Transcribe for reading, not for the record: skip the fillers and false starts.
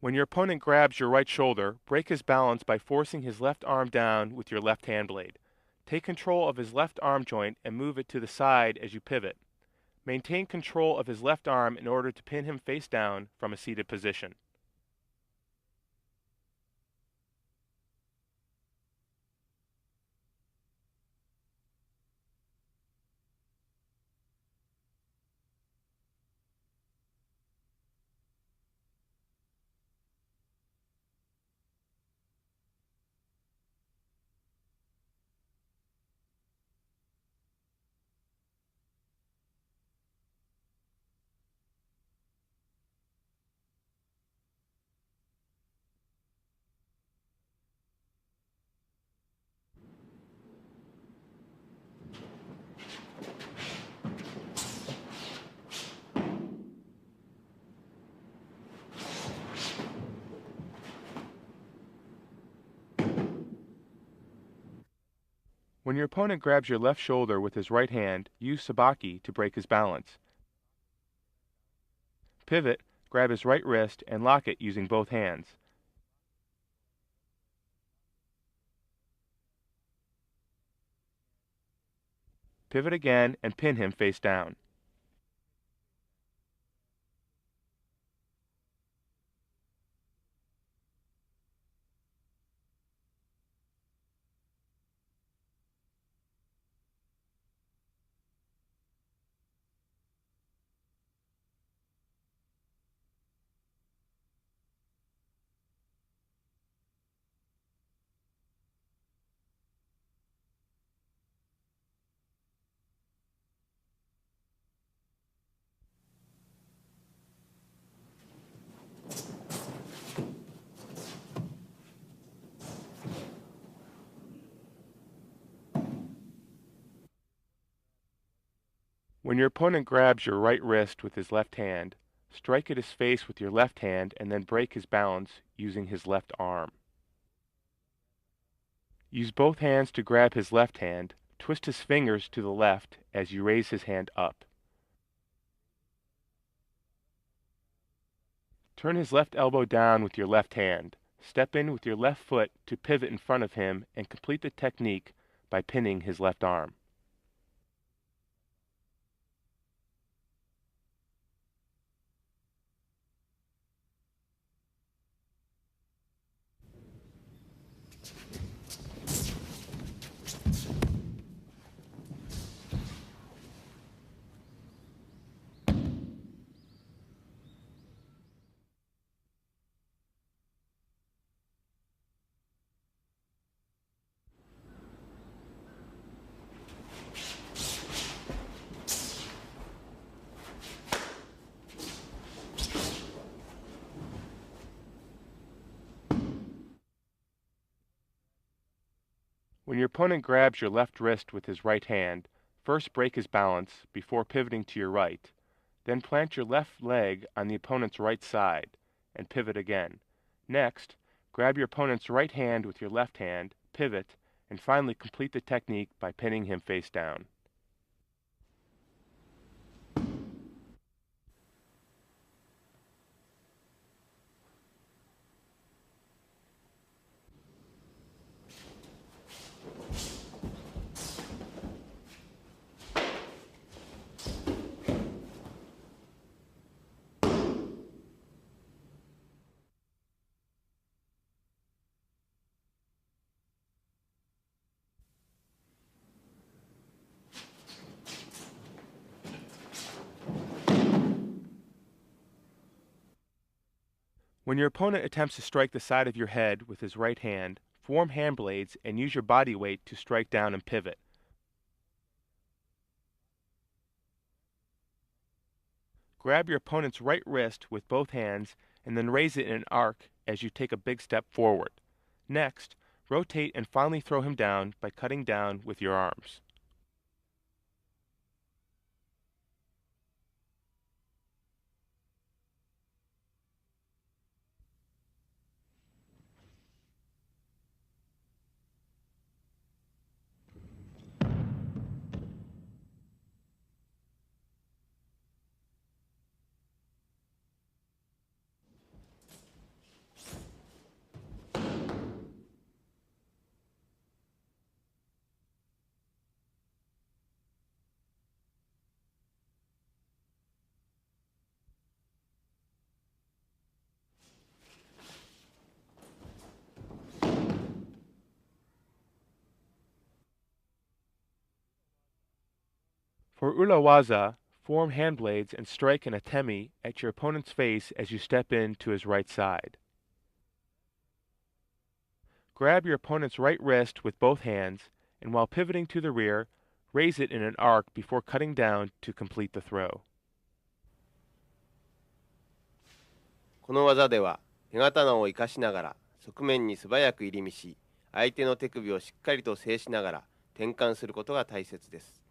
When your opponent grabs your right shoulder, break his balance by forcing his left arm down with your left hand blade. Take control of his left arm joint and move it to the side as you pivot. Maintain control of his left arm in order to pin him face down from a seated position. When your opponent grabs your left shoulder with his right hand, use sabaki to break his balance. Pivot, grab his right wrist, and lock it using both hands. Pivot again and pin him face down. When your opponent grabs your right wrist with his left hand, strike at his face with your left hand and then break his balance using his left arm. Use both hands to grab his left hand, twist his fingers to the left as you raise his hand up. Turn his left elbow down with your left hand. Step in with your left foot to pivot in front of him and complete the technique by pinning his left arm. When your opponent grabs your left wrist with his right hand, first break his balance before pivoting to your right. Then plant your left leg on the opponent's right side and pivot again. Next, grab your opponent's right hand with your left hand, pivot, and finally complete the technique by pinning him face down. When your opponent attempts to strike the side of your head with his right hand, form hand blades and use your body weight to strike down and pivot. Grab your opponent's right wrist with both hands and then raise it in an arc as you take a big step forward. Next, rotate and finally throw him down by cutting down with your arms. For urawaza, form hand blades and strike an atemi at your opponent's face as you step in to his right side. Grab your opponent's right wrist with both hands, and while pivoting to the rear, raise it in an arc before cutting down to complete the throw. この技では手刀を生かしながら側面に素早く入り身し、相手の手首をしっかりと制しながら転換することが大切です。